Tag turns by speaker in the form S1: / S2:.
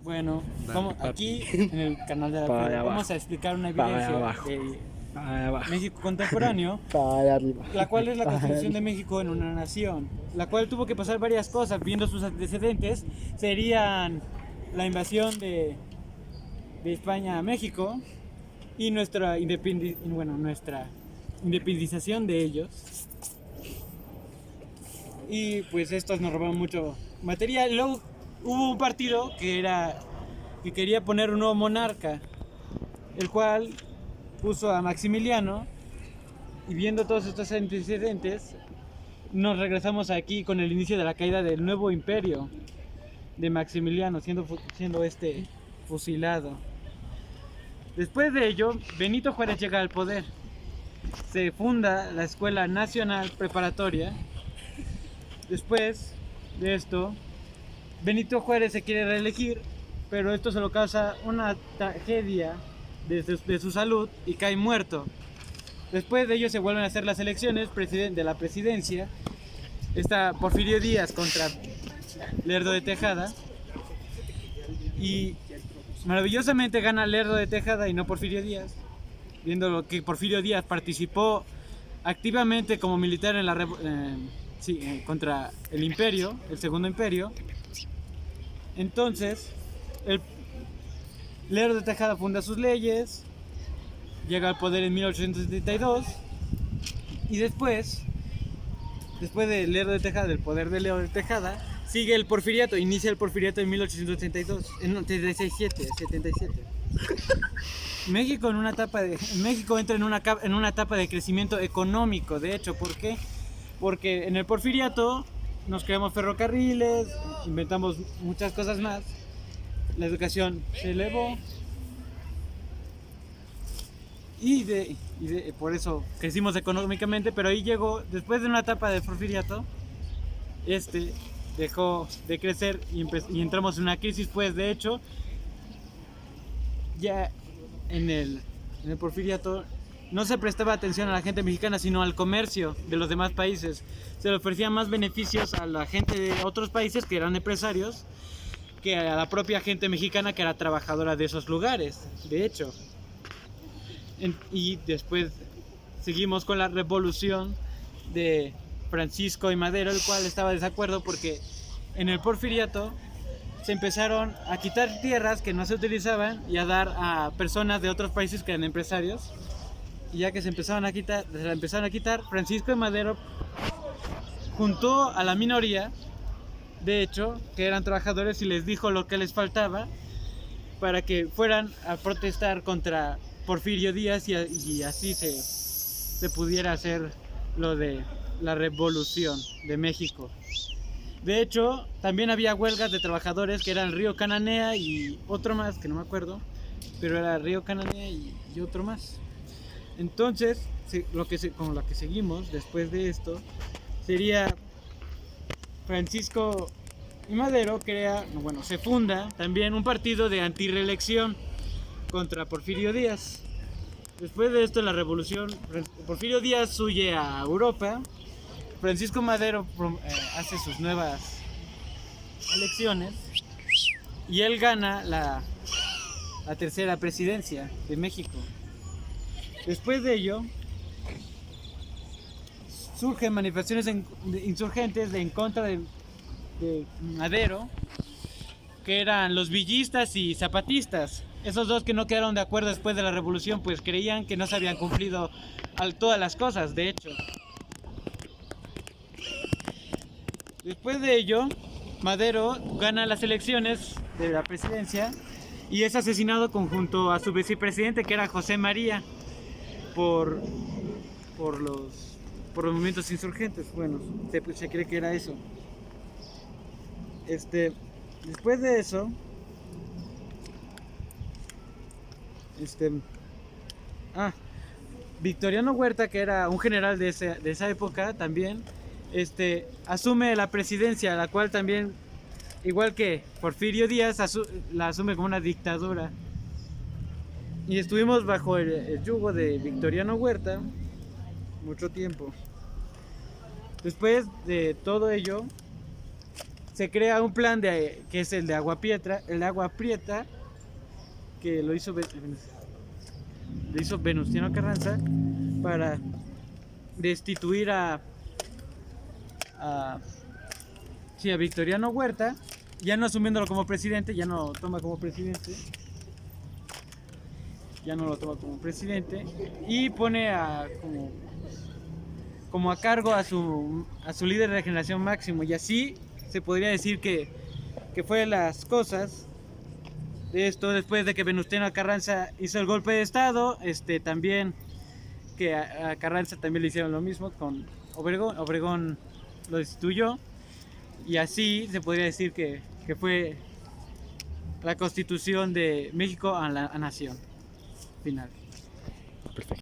S1: Bueno,
S2: Dale,
S1: aquí en el canal de la
S2: Para allá
S1: Alfredo vamos
S2: abajo.
S1: a explicar una
S2: Para allá
S1: evidencia
S2: abajo.
S1: de
S2: Para allá abajo.
S1: México contemporáneo,
S2: Para allá arriba.
S1: la cual es la
S2: Para allá
S1: constitución de
S2: arriba.
S1: México en una nación, la cual tuvo que pasar varias cosas, viendo sus antecedentes, serían la invasión de España a México y nuestra independización de ellos. Y pues estos nos robaron mucho material. Luego hubo un partido que quería poner un nuevo monarca, el cual puso a Maximiliano, y viendo todos estos antecedentes nos regresamos aquí con el inicio de la caída del nuevo imperio de Maximiliano, siendo fusilado. Después de ello, Benito Juárez llega al poder. Se funda la Escuela Nacional Preparatoria. Después de esto, Benito Juárez se quiere reelegir, pero esto se lo causa una tragedia de su salud y cae muerto. Después de ello se vuelven a hacer las elecciones de la presidencia. Está Porfirio Díaz contra Lerdo de Tejada. Y maravillosamente gana Lerdo de Tejada y no Porfirio Díaz. Viendo lo que Porfirio Díaz participó activamente como militar en contra el imperio, el segundo imperio. Entonces, el Lerdo de Tejada funda sus leyes, llega al poder en 1872 y después de Lerdo de Tejada, del poder de Lerdo de Tejada, sigue el porfiriato, inicia el porfiriato en 1882, en 77. México entra en una etapa de crecimiento económico, de hecho, ¿por qué? Porque en el porfiriato nos creamos ferrocarriles, inventamos muchas cosas más, la educación se elevó y por eso crecimos económicamente, pero ahí llegó, después de una etapa de porfiriato, dejó de crecer y entramos en una crisis. Pues de hecho, ya en el porfiriato no se prestaba atención a la gente mexicana, sino al comercio de los demás países. Se le ofrecían más beneficios a la gente de otros países que eran empresarios que a la propia gente mexicana que era trabajadora de esos lugares, de hecho. Y después seguimos con la revolución de Francisco y Madero, el cual estaba de desacuerdo porque en el porfiriato se empezaron a quitar tierras que no se utilizaban y a dar a personas de otros países que eran empresarios. Y ya que se la empezaron a quitar, Francisco y Madero juntó a la minoría, de hecho, que eran trabajadores, y les dijo lo que les faltaba para que fueran a protestar contra Porfirio Díaz y así se pudiera hacer lo de la revolución de México. De hecho, también había huelgas de trabajadores que eran Río Cananea y otro más, que no me acuerdo, pero era Río Cananea y otro más. Entonces, con lo que seguimos después de esto, sería Francisco y Madero se funda también un partido de antirreelección contra Porfirio Díaz. Después de esto, la revolución, Porfirio Díaz huye a Europa. Francisco Madero hace sus nuevas elecciones y él gana la tercera presidencia de México. Después de ello, surgen manifestaciones insurgentes en contra de Madero, que eran los villistas y zapatistas. Esos dos que no quedaron de acuerdo después de la revolución, pues creían que no se habían cumplido todas las cosas, de hecho. Después de ello, Madero gana las elecciones de la presidencia y es asesinado junto a su vicepresidente, que era José María, por los movimientos insurgentes. Bueno, se cree que era eso. Después de eso, Victoriano Huerta, que era un general de esa época también, asume la presidencia, la cual también, igual que Porfirio Díaz, la asume como una dictadura. Y estuvimos bajo el yugo de Victoriano Huerta mucho tiempo. Después de todo ello, se crea un plan que es el de Agua Prieta, que lo hizo Venustiano Carranza para destituir a, sí, a Victoriano Huerta, ya no asumiéndolo como presidente, ya no lo toma como presidente, y pone como a cargo a su líder de generación Máximo, y así se podría decir que fue las cosas de esto después de que Venustiano Carranza hizo el golpe de estado. También que a Carranza también le hicieron lo mismo con Obregón lo destituyó, y así se podría decir que fue la constitución de México a la nación final.
S2: Perfecto.